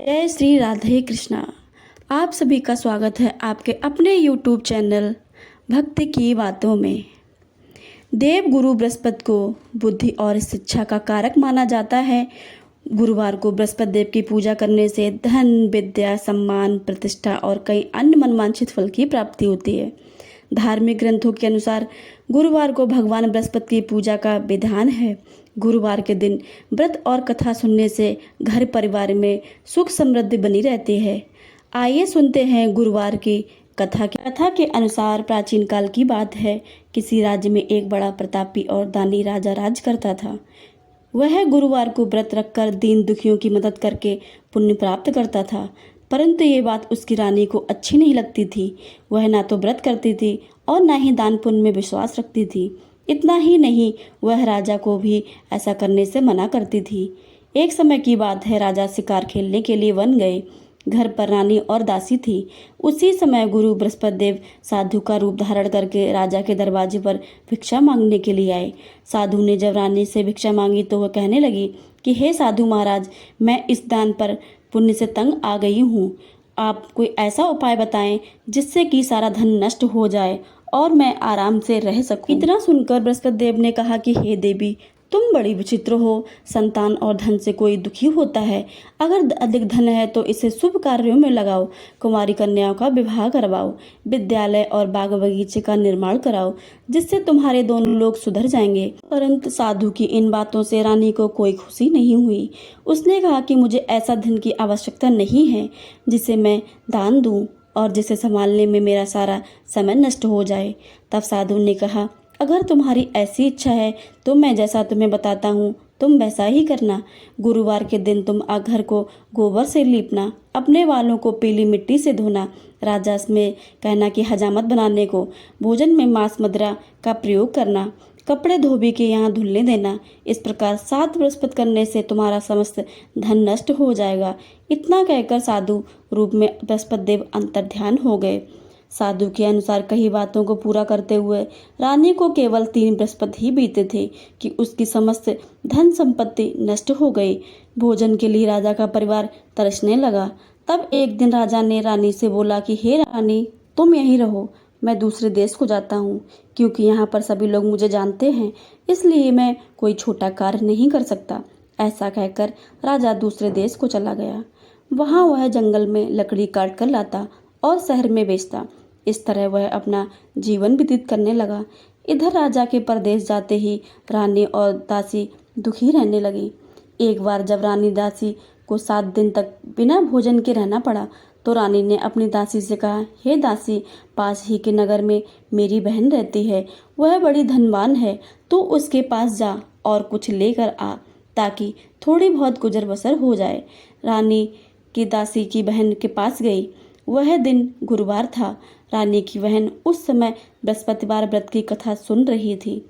जय श्री राधे कृष्णा। आप सभी का स्वागत है आपके अपने YouTube चैनल भक्ति की बातों में। देव गुरु बृहस्पति को बुद्धि और शिक्षा का कारक माना जाता है। गुरुवार को बृहस्पति देव की पूजा करने से धन, विद्या, सम्मान, प्रतिष्ठा और कई अन्य मनवांछित फल की प्राप्ति होती है। धार्मिक ग्रंथों के अनुसार गुरुवार को भगवान बृहस्पति की पूजा का विधान है। गुरुवार के दिन व्रत और कथा सुनने से घर परिवार में सुख समृद्धि बनी रहती है। आइए सुनते हैं गुरुवार की कथा के अनुसार प्राचीन काल की बात है। किसी राज्य में एक बड़ा प्रतापी और दानी राजा राज करता था। वह गुरुवार को व्रत रखकर दीन दुखियों की मदद करके पुण्य प्राप्त करता था, परंतु ये बात उसकी रानी को अच्छी नहीं लगती थी। वह ना तो व्रत करती थी और ना ही दान पुण्य में विश्वास रखती थी। इतना ही नहीं, वह राजा को भी ऐसा करने से मना करती थी। एक समय की बात है, राजा शिकार खेलने के लिए वन गए। घर पर रानी और दासी थी। उसी समय गुरु बृहस्पति देव साधु का रूप धारण करके राजा के दरवाजे पर भिक्षा मांगने के लिए आए। साधु ने जब रानी से भिक्षा मांगी तो वह कहने लगी कि हे साधु महाराज, मैं इस दान पर पुण्य से तंग आ गई हूँ। आप कोई ऐसा उपाय बताएं जिससे कि सारा धन नष्ट हो जाए और मैं आराम से रह सकूं। इतना सुनकर बृहस्पति देव ने कहा कि हे देवी, तुम बड़ी विचित्र हो। संतान और धन से कोई दुखी होता है। अगर अधिक धन है तो इसे शुभ कार्यों में लगाओ। कुमारी कन्याओं का विवाह करवाओ। विद्यालय और बाग बगीचे का निर्माण कराओ, जिससे तुम्हारे दोनों लोग सुधर जाएंगे। परंतु साधु की इन बातों से रानी को कोई खुशी नहीं हुई। उसने कहा कि मुझे ऐसा धन की आवश्यकता नहीं है जिसे मैं दान दूं और जिसे संभालने में मेरा सारा समय नष्ट हो जाए। तब साधु ने कहा, अगर तुम्हारी ऐसी इच्छा है तो मैं जैसा तुम्हें बताता हूँ तुम वैसा ही करना। गुरुवार के दिन तुम घर को गोबर से लीपना, अपने वालों को पीली मिट्टी से धोना, राजा में कहना कि हजामत बनाने को, भोजन में मांस मदिरा का प्रयोग करना, कपड़े धोबी के यहाँ धुलने देना। इस प्रकार 7 बृहस्पति करने से तुम्हारा समस्त धन नष्ट हो जाएगा। इतना कहकर साधु रूप में बृहस्पति देव अंतर्ध्यान हो गए। साधु के अनुसार कई बातों को पूरा करते हुए रानी को केवल 3 बृहस्पति ही बीते थे कि उसकी समस्त धन संपत्ति नष्ट हो गई। भोजन के लिए राजा का परिवार तरसने लगा। तब एक दिन राजा ने रानी से बोला कि हे रानी, तुम यहीं रहो, मैं दूसरे देश को जाता हूँ, क्योंकि यहाँ पर सभी लोग मुझे जानते हैं, इसलिए मैं कोई छोटा कार्य नहीं कर सकता। ऐसा कहकर राजा दूसरे देश को चला गया। वहाँ वह जंगल में लकड़ी काट कर लाता और शहर में बेचता। इस तरह वह अपना जीवन व्यतीत करने लगा। इधर राजा के परदेश जाते ही रानी और दासी दुखी रहने लगी। एक बार जब रानी दासी को 7 दिन तक बिना भोजन के रहना पड़ा तो रानी ने अपनी दासी से कहा, हे दासी, पास ही के नगर में मेरी बहन रहती है, वह बड़ी धनवान है, तो उसके पास जा और कुछ लेकर आ ताकि थोड़ी बहुत गुजर बसर हो जाए। रानी की दासी की बहन के पास गई। वह दिन गुरुवार था। रानी की बहन उस समय बृहस्पतिवार व्रत की कथा सुन रही थी।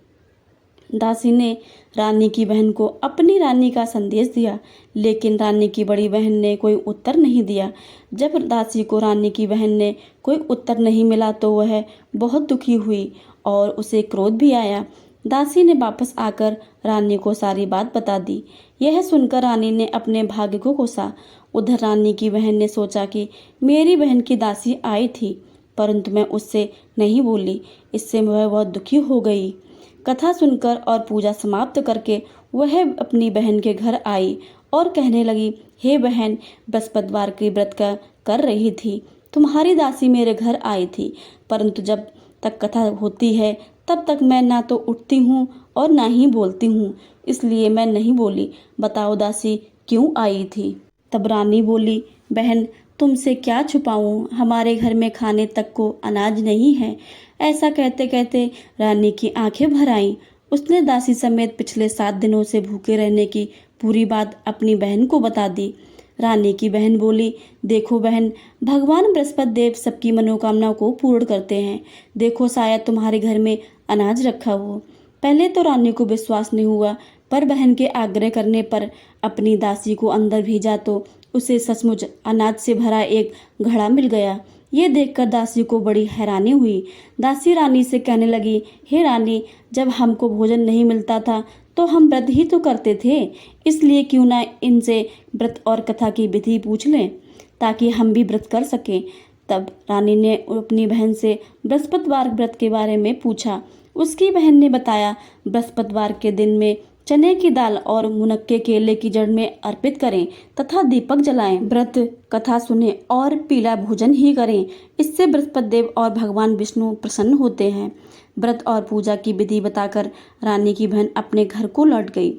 दासी ने रानी की बहन को अपनी रानी का संदेश दिया, लेकिन रानी की बड़ी बहन ने कोई उत्तर नहीं दिया। जब दासी को रानी की बहन ने कोई उत्तर नहीं मिला तो वह बहुत दुखी हुई और उसे क्रोध भी आया। दासी ने वापस आकर रानी को सारी बात बता दी। यह सुनकर रानी ने अपने भाग्य को कोसा। उधर रानी की बहन ने सोचा कि मेरी बहन की दासी आई थी, परंतु मैं उससे नहीं बोली। इससे वह बहुत दुखी हो गई। कथा सुनकर और पूजा समाप्त करके वह अपनी बहन के घर आई और कहने लगी, हे बहन, बृहस्पतिवार की व्रत का कर रही थी, तुम्हारी दासी मेरे घर आई थी, परंतु जब तक कथा होती है तब तक मैं ना तो उठती हूँ और ना ही बोलती हूँ, इसलिए मैं नहीं बोली। बताओ दासी क्यों आई थी? तब रानी बोली, बहन, तुमसे क्या छुपाऊं, हमारे घर में खाने तक को अनाज नहीं है। ऐसा कहते कहते रानी की आंखें भर आईं। उसने दासी समेत पिछले 7 दिनों से भूखे रहने की पूरी बात अपनी बहन को बता दी। रानी की बहन बोली, देखो बहन, भगवान बृहस्पति देव सबकी मनोकामनाओं को पूर्ण करते हैं। देखो, शायद तुम्हारे घर में अनाज रखा हो। पहले तो रानी को विश्वास नहीं हुआ, पर बहन के आग्रह करने पर अपनी दासी को अंदर भेजा तो उसे सचमुच अनाज से भरा एक घड़ा मिल गया। ये देखकर दासी को बड़ी हैरानी हुई। दासी रानी से कहने लगी, हे रानी, जब हमको भोजन नहीं मिलता था तो हम व्रत ही तो करते थे, इसलिए क्यों ना इनसे व्रत और कथा की विधि पूछ लें ताकि हम भी व्रत कर सकें। तब रानी ने अपनी बहन से बृहस्पतिवार व्रत के बारे में पूछा। उसकी बहन ने बताया, बृहस्पतिवार के दिन में चने की दाल और मुनक्के केले की जड़ में अर्पित करें तथा दीपक जलाएं, व्रत कथा सुने और पीला भोजन ही करें। इससे बृहस्पति देव और भगवान विष्णु प्रसन्न होते हैं। व्रत और पूजा की विधि बताकर रानी की बहन अपने घर को लौट गई।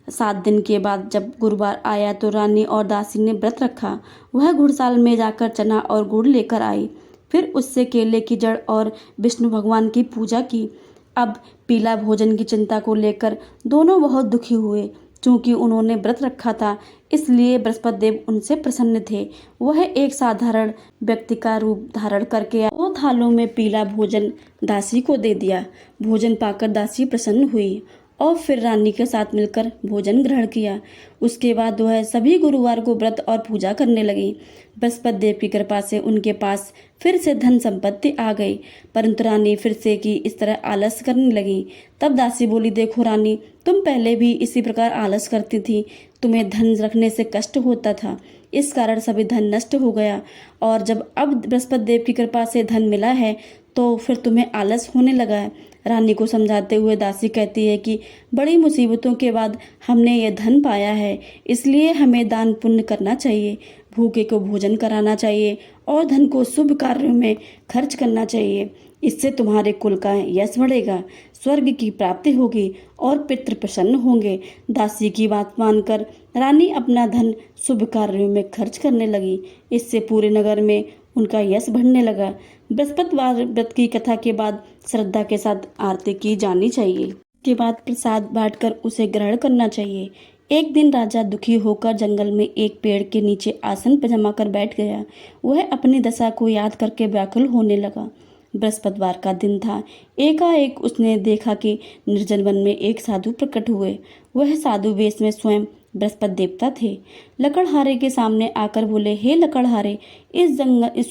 7 दिन के बाद जब गुरुवार आया तो रानी और दासी ने व्रत रखा। वह घुड़साल में जाकर चना और गुड़ लेकर आई, फिर उससे केले की जड़ और विष्णु भगवान की पूजा की। अब पीला भोजन की चिंता को लेकर दोनों बहुत दुखी हुए। चूंकि उन्होंने व्रत रखा था, इसलिए बृहस्पति देव उनसे प्रसन्न थे। वह एक साधारण व्यक्ति का रूप धारण करके 2 थालों में पीला भोजन दासी को दे दिया। भोजन पाकर दासी प्रसन्न हुई और फिर रानी के साथ मिलकर भोजन ग्रहण किया। उसके बाद वह सभी गुरुवार को व्रत और पूजा करने लगी। बृहस्पति देव की कृपा से उनके पास फिर से धन संपत्ति आ गई, परंतु रानी फिर से की इस तरह आलस करने लगी। तब दासी बोली, देखो रानी, तुम पहले भी इसी प्रकार आलस करती थी। तुम्हें धन रखने से कष्ट होता था, इस कारण सभी धन नष्ट हो गया, और जब अब बृहस्पति देव की कृपा से धन मिला है तो फिर तुम्हें आलस होने लगा है। रानी को समझाते हुए दासी कहती है कि बड़ी मुसीबतों के बाद हमने ये धन पाया है, इसलिए हमें दान पुण्य करना चाहिए, भूखे को भोजन कराना चाहिए और धन को शुभ कार्यों में खर्च करना चाहिए। इससे तुम्हारे कुल का यश बढ़ेगा, स्वर्ग की प्राप्ति होगी और पितृ प्रसन्न होंगे। दासी की बात मानकर रानी अपना धन शुभ कार्यों में खर्च करने लगी। इससे पूरे नगर में उनका यश बढ़ने लगा। बृहस्पतिवार व्रत की कथा के बाद श्रद्धा के साथ आरती की जानी चाहिए। के बाद प्रसाद बांटकर उसे ग्रहण करना चाहिए। एक दिन राजा दुखी होकर जंगल में एक पेड़ के नीचे आसन पर जमा कर बैठ गया। वह अपनी दशा को याद करके व्याकुल होने लगा। बृहस्पतिवार का दिन था। एकाएक उसने देखा कि निर्जन वन में एक साधु प्रकट हुए। वह साधु वेश में स्वयं बृहस्पति देवता थे। लकड़हारे के सामने आकर बोले, हे लकड़हारे, इस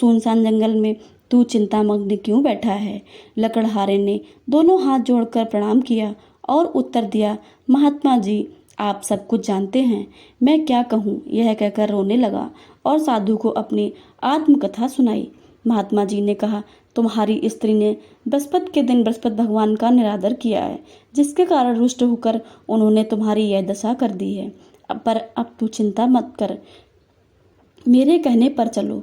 सुनसान जंगल में तू चिंतामग्न क्यों बैठा है? लकड़हारे ने दोनों हाथ जोड़कर प्रणाम किया और उत्तर दिया, महात्मा जी, आप सब कुछ जानते हैं, मैं क्या कहूँ। यह कहकर रोने लगा और साधु को अपनी आत्मकथा सुनाई। महात्मा जी ने कहा, तुम्हारी स्त्री ने बृहस्पति के दिन बृहस्पति भगवान का निरादर किया है, जिसके कारण रुष्ट होकर उन्होंने तुम्हारी यह दशा कर दी है। पर अब तू चिंता मत कर, मेरे कहने पर चलो,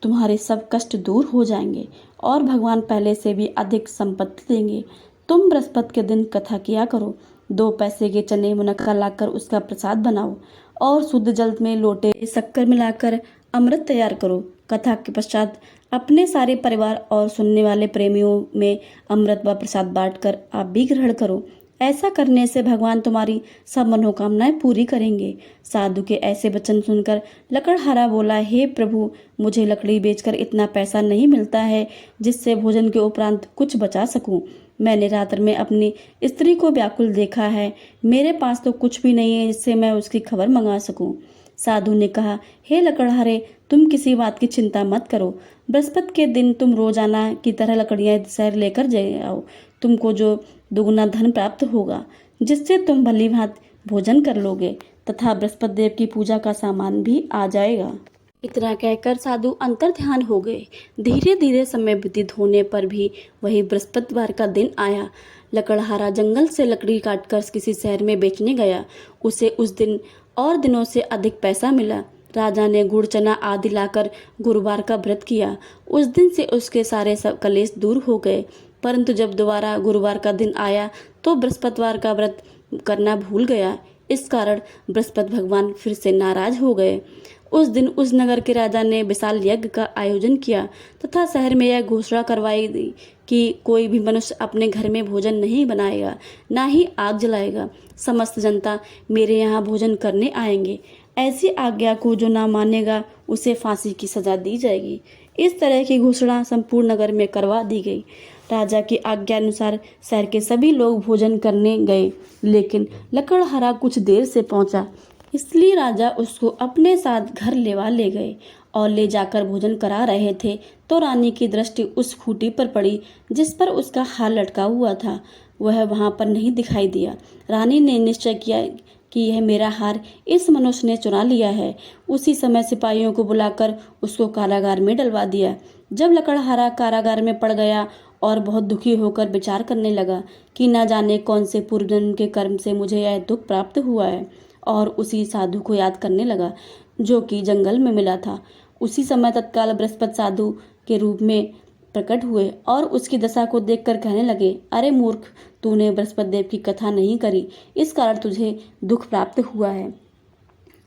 तुम्हारे सब कष्ट दूर हो जाएंगे और भगवान पहले से भी अधिक संपत्ति देंगे। तुम बृहस्पति के दिन कथा किया करो। 2 पैसे के चने मुनक्का लाकर उसका प्रसाद बनाओ और शुद्ध जल में लोटे शक्कर मिलाकर अमृत तैयार करो। कथा के पश्चात अपने सारे परिवार और सुनने वाले प्रेमियों में अमृत व प्रसाद बांटकर आप भी ग्रहण करो। ऐसा करने से भगवान तुम्हारी सब मनोकामनाएं पूरी करेंगे। साधु के ऐसे वचन सुनकर लकड़हारा बोला, हे प्रभु, मुझे लकड़ी बेचकर इतना पैसा नहीं मिलता है जिससे भोजन के उपरांत कुछ बचा सकूं। मैंने रात्र में अपनी स्त्री को व्याकुल देखा है, मेरे पास तो कुछ भी नहीं है जिससे मैं उसकी खबर मंगा सकूं। साधु ने कहा, हे लकड़हारे, तुम किसी बात की चिंता मत करो। बृहस्पति के दिन तुम रोजाना की तरह लकड़ियां शहर लेकर जाओ। तुमको जो दुगुना धन प्राप्त होगा, जिससे तुम भली भांति भोजन कर लोगे तथा बृहस्पति देव की पूजा का सामान भी आ जाएगा। इतना कहकर साधु अंतर ध्यान हो गए। धीरे धीरे समय व्यतीत होने पर भी वही बृहस्पतिवार का दिन आया। लकड़हारा जंगल से लकड़ी काटकर किसी शहर में बेचने गया। उसे उस दिन और दिनों से अधिक पैसा मिला। राजा ने गुड़ चना आदि लाकर गुरुवार का व्रत किया। उस दिन से उसके सारे सब कलेश दूर हो गए। परंतु जब दोबारा गुरुवार का दिन आया तो बृहस्पतिवार का व्रत करना भूल गया। इस कारण बृहस्पति भगवान फिर से नाराज हो गए। उस दिन उस नगर के राजा ने विशाल यज्ञ का आयोजन किया तथा शहर में यह घोषणा करवाई दी कि कोई भी मनुष्य अपने घर में भोजन नहीं बनाएगा, ना ही आग जलाएगा। समस्त जनता मेरे यहाँ भोजन करने आएंगे। ऐसी आज्ञा को जो ना मानेगा उसे फांसी की सजा दी जाएगी। इस तरह की घोषणा संपूर्ण नगर में करवा दी गई। राजा की आज्ञा अनुसार शहर के सभी लोग भोजन करने गए, लेकिन लकड़हारा कुछ देर से पहुंचा। इसलिए राजा उसको अपने साथ घर ले गए और ले जाकर भोजन करा रहे थे तो रानी की दृष्टि उस खूंटी पर पड़ी जिस पर उसका हार लटका हुआ था। वह वहां पर नहीं दिखाई दिया। रानी ने निश्चय किया कि यह मेरा हार इस मनुष्य ने चुरा लिया है। उसी समय सिपाहियों को बुलाकर उसको कारागार में डलवा दिया। जब लकड़हारा कारागार में पड़ गया और बहुत दुखी होकर विचार करने लगा कि न जाने कौन से पूर्व जन्म के कर्म से मुझे यह दुख प्राप्त हुआ है, और उसी साधु को याद करने लगा जो कि जंगल में मिला था। उसी समय तत्काल बृहस्पति साधु के रूप में प्रकट हुए और उसकी दशा को देखकर कहने लगे, अरे मूर्ख, तूने बृहस्पति देव की कथा नहीं करी, इस कारण तुझे दुख प्राप्त हुआ है।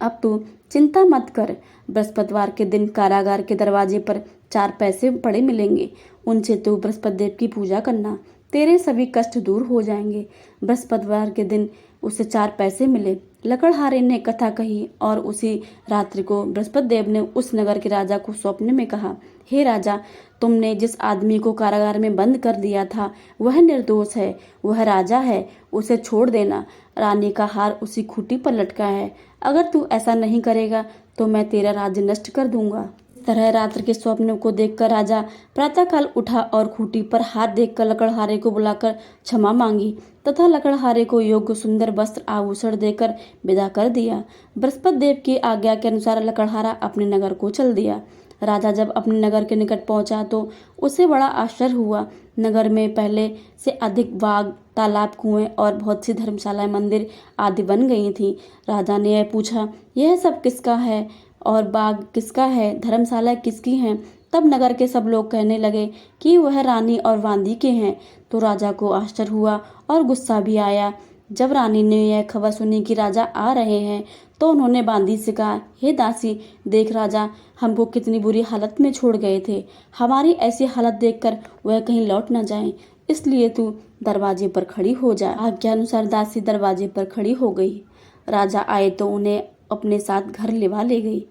अब तू चिंता मत कर। बृहस्पतिवार के दिन कारागार के दरवाजे पर 4 पैसे पड़े मिलेंगे, उनसे तू बृहस्पति देव की पूजा करना, तेरे सभी कष्ट दूर हो जाएंगे। बृहस्पतिवार के दिन उसे 4 पैसे मिले। लकड़हारे ने कथा कही और उसी रात्रि को बृहस्पति देव ने उस नगर के राजा को स्वप्न में कहा, हे राजा, तुमने जिस आदमी को कारागार में बंद कर दिया था वह निर्दोष है, वह राजा है, उसे छोड़ देना। रानी का हार उसी खूंटी पर लटका है। अगर तू ऐसा नहीं करेगा तो मैं तेरा राज्य नष्ट कर दूंगा। इस तरह रात्र के स्वप्न को देखकर राजा प्रातःकाल उठा और खूंटी पर हाथ देखकर लकड़हारे को बुलाकर क्षमा मांगी तथा लकड़हारे को योग्य सुंदर वस्त्र आभूषण देकर विदा कर दिया। बृहस्पति देव की आज्ञा के अनुसार लकड़हारा अपने नगर को चल दिया। राजा जब अपने नगर के निकट पहुंचा तो उसे बड़ा आश्चर्य हुआ। नगर में पहले से अधिक बाग, तालाब, कुएं और बहुत सी धर्मशालाएं, मंदिर आदि बन गई थी। राजा ने यह पूछा, यह सब किसका है और बाग किसका है, धर्मशाला किसकी हैं? तब नगर के सब लोग कहने लगे कि वह रानी और वांदी के हैं। तो राजा को आश्चर्य हुआ और गुस्सा भी आया। जब रानी ने यह खबर सुनी कि राजा आ रहे हैं तो उन्होंने बांदी से कहा, हे दासी, देख राजा हमको कितनी बुरी हालत में छोड़ गए थे। हमारी ऐसी हालत देखकर वह कहीं लौट न जाएं, इसलिए तू दरवाजे पर खड़ी हो जा। आज्ञा अनुसार दासी दरवाजे पर खड़ी हो गई। राजा आए तो उन्हें अपने साथ घर ले गई।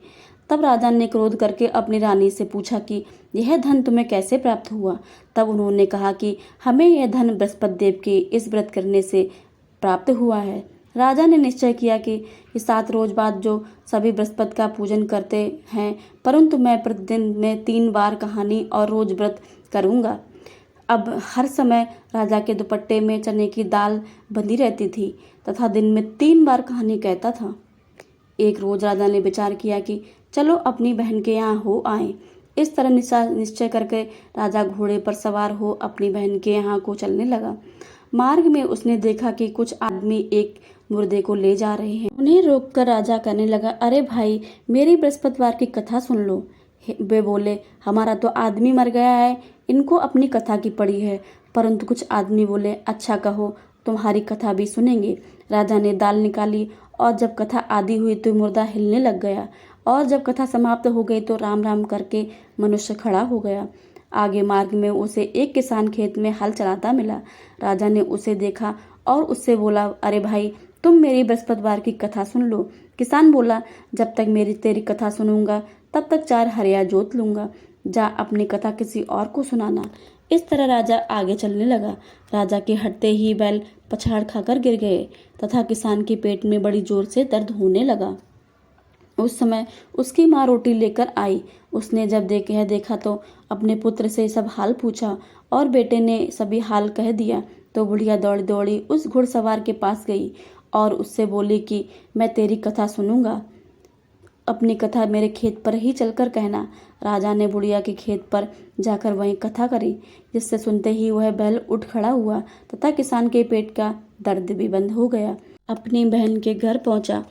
तब राजा ने क्रोध करके अपनी रानी से पूछा कि यह धन तुम्हें कैसे प्राप्त हुआ? तब उन्होंने कहा कि हमें यह धन बृहस्पति देव के इस व्रत करने से प्राप्त हुआ है। राजा ने निश्चय किया कि 7 रोज बाद जो सभी बृहस्पति का पूजन करते हैं, परंतु मैं प्रतिदिन में 3 बार कहानी और रोज व्रत करूंगा। अब हर समय राजा के दुपट्टे में चने की दाल बंधी रहती थी तथा दिन में 3 बार कहानी कहता था। एक रोज राजा ने विचार किया कि चलो अपनी बहन के यहाँ हो आए। इस तरह निश्चय करके राजा घोड़े पर सवार हो अपनी बहन के यहाँ को चलने लगा। मार्ग में उसने देखा कि कुछ आदमी एक मुर्दे को ले जा रहे हैं। उन्हें रोककर राजा कहने लगा, अरे भाई, मेरी बृहस्पतिवार की कथा सुन लो। वे बोले, हमारा तो आदमी मर गया है, इनको अपनी कथा की पड़ी है। परंतु कुछ आदमी बोले, अच्छा कहो, तुम्हारी कथा भी सुनेंगे। राजा ने दाल निकाली और जब कथा आदि हुई तो मुर्दा हिलने लग गया, और जब कथा समाप्त हो गई तो राम राम करके मनुष्य खड़ा हो गया। आगे मार्ग में उसे एक किसान खेत में हल चलाता मिला। राजा ने उसे देखा और उससे बोला, अरे भाई, तुम मेरी बृहस्पतिवार की कथा सुन लो। किसान बोला, जब तक मेरी तेरी कथा सुनूंगा तब तक 4 हरिया जोत लूंगा। जा अपनी कथा किसी और को सुनाना। इस तरह राजा आगे चलने लगा। राजा के हटते ही बैल पछाड़ खाकर गिर गए तथा किसान के पेट में बड़ी जोर से दर्द होने लगा। उस समय उसकी माँ रोटी लेकर आई। उसने जब देखा तो अपने पुत्र से सब हाल पूछा और बेटे ने सभी हाल कह दिया। तो बुढ़िया दौड़ी दौड़ी उस घुड़सवार के पास गई और उससे बोली कि मैं तेरी कथा सुनूंगा, अपनी कथा मेरे खेत पर ही चलकर कहना। राजा ने बुढ़िया के खेत पर जाकर वहीं कथा करी, जिससे सुनते ही वह बैल उठ खड़ा हुआ तथा किसान के पेट का दर्द भी बंद हो गया। अपनी बहन के घर पहुंचा।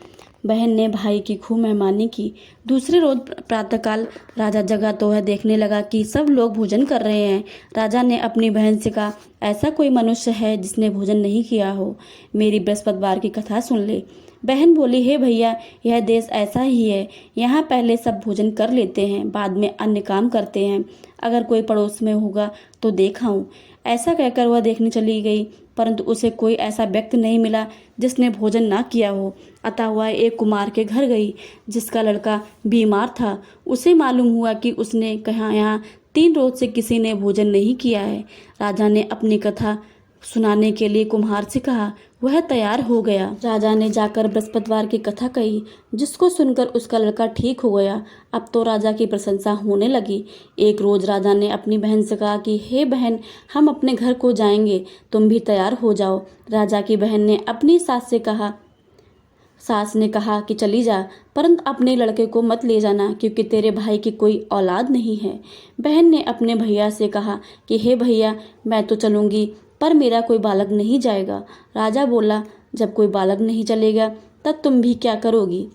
बहन ने भाई की खूब मेहमानी की। दूसरे रोज प्रातःकाल राजा जगा तो वह देखने लगा कि सब लोग भोजन कर रहे हैं। राजा ने अपनी बहन से कहा, ऐसा कोई मनुष्य है जिसने भोजन नहीं किया हो? मेरी बृहस्पतिवार की कथा सुन ले। बहन बोली, हे भैया, यह देश ऐसा ही है, यहाँ पहले सब भोजन कर लेते हैं, बाद में अन्य काम करते हैं। अगर कोई पड़ोस में होगा तो देखाऊं। ऐसा कहकर वह देखने चली गई, परंतु उसे कोई ऐसा व्यक्ति नहीं मिला जिसने भोजन ना किया हो। अतः वह एक कुमार के घर गई जिसका लड़का बीमार था। उसे मालूम हुआ कि उसने कहा यहाँ 3 रोज से किसी ने भोजन नहीं किया है। राजा ने अपनी कथा सुनाने के लिए कुम्हार से कहा। वह तैयार हो गया। राजा ने जाकर बृहस्पतिवार की कथा कही, जिसको सुनकर उसका लड़का ठीक हो गया। अब तो राजा की प्रशंसा होने लगी। एक रोज राजा ने अपनी बहन से कहा कि हे बहन, हम अपने घर को जाएंगे, तुम भी तैयार हो जाओ। राजा की बहन ने अपनी सास ने कहा कि चली जा, परंतु अपने लड़के को मत ले जाना, क्योंकि तेरे भाई की कोई औलाद नहीं है। बहन ने अपने भैया से कहा कि हे भैया, मैं तो चलूंगी, पर मेरा कोई बालक नहीं जाएगा। राजा बोला, जब कोई बालक नहीं चलेगा तब तुम भी क्या करोगी।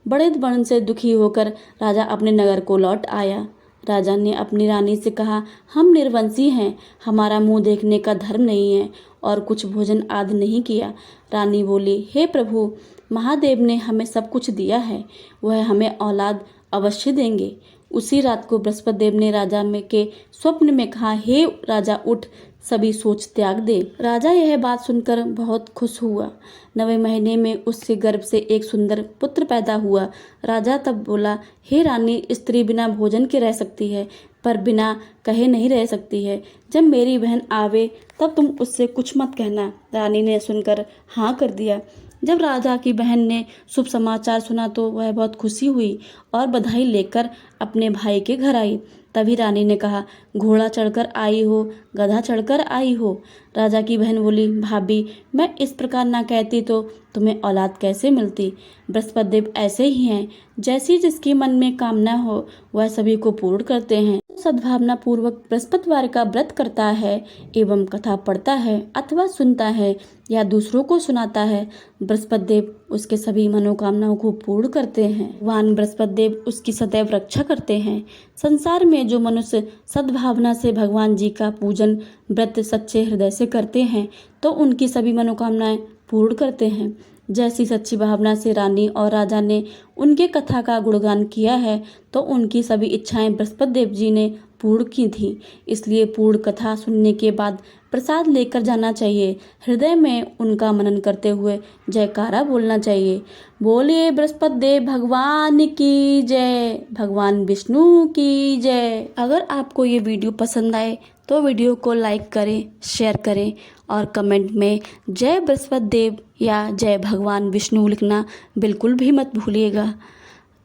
बड़े मन से दुखी होकर राजा अपने नगर को लौट आया। राजा ने अपनी रानी से कहा, हम निर्वंशी हैं, हमारा मुंह देखने का धर्म नहीं है और कुछ भोजन आदि नहीं किया। रानी बोली, हे प्रभु, महादेव ने हमें सब कुछ दिया है, वह हमें औलाद अवश्य देंगे। उसी रात को बृहस्पति देव ने राजा में के स्वप्न में कहा, हे राजा, उठ, सभी सोच त्याग दे। राजा यह बात सुनकर बहुत खुश हुआ। 9वें महीने में उससे गर्भ से एक सुंदर पुत्र पैदा हुआ। राजा तब बोला, हे रानी, स्त्री बिना भोजन के रह सकती है, पर बिना कहे नहीं रह सकती है। जब मेरी बहन आवे तब तुम उससे कुछ मत कहना। रानी ने सुनकर हाँ कर दिया। जब राजा की बहन ने शुभ समाचार सुना तो वह बहुत खुशी हुई और बधाई लेकर अपने भाई के घर आई। तभी रानी ने कहा, घोड़ा चढ़कर आई हो, गधा चढ़कर आई हो। राजा की बहन बोली, भाभी, मैं इस प्रकार ना कहती तो तुम्हें औलाद कैसे मिलती। बृहस्पति देव ऐसे ही हैं, जैसी जिसके मन में कामना हो वह सभी को पूर्ण करते हैं। सद्भावना पूर्वक बृहस्पतिवार का व्रत करता है एवं कथा पढ़ता है अथवा सुनता है या दूसरों को सुनाता है, बृहस्पति देव उसके सभी मनोकामनाओं को पूर्ण करते हैं। भगवान बृहस्पति देव उसकी सदैव रक्षा करते हैं। संसार में जो मनुष्य सद्भावना से भगवान जी का पूजन व्रत सच्चे हृदय से करते हैं तो उनकी सभी मनोकामनाएं पूर्ण करते हैं। जैसी सच्ची भावना से रानी और राजा ने उनके कथा का गुणगान किया है तो उनकी सभी इच्छाएं बृहस्पति देव जी ने पूर्ण की थी। इसलिए पूर्ण कथा सुनने के बाद प्रसाद लेकर जाना चाहिए। हृदय में उनका मनन करते हुए जयकारा बोलना चाहिए। बोलिए बृहस्पति देव भगवान की जय, भगवान विष्णु की जय। अगर आपको ये वीडियो पसंद आए तो वीडियो को लाइक करें, शेयर करें और कमेंट में जय बृहस्पति देव या जय भगवान विष्णु लिखना बिल्कुल भी मत भूलिएगा।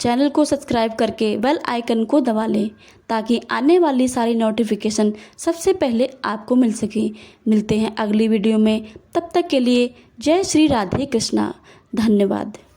चैनल को सब्सक्राइब करके बेल आइकन को दबा लें ताकि आने वाली सारी नोटिफिकेशन सबसे पहले आपको मिल सके। मिलते हैं अगली वीडियो में, तब तक के लिए जय श्री राधे कृष्णा। धन्यवाद।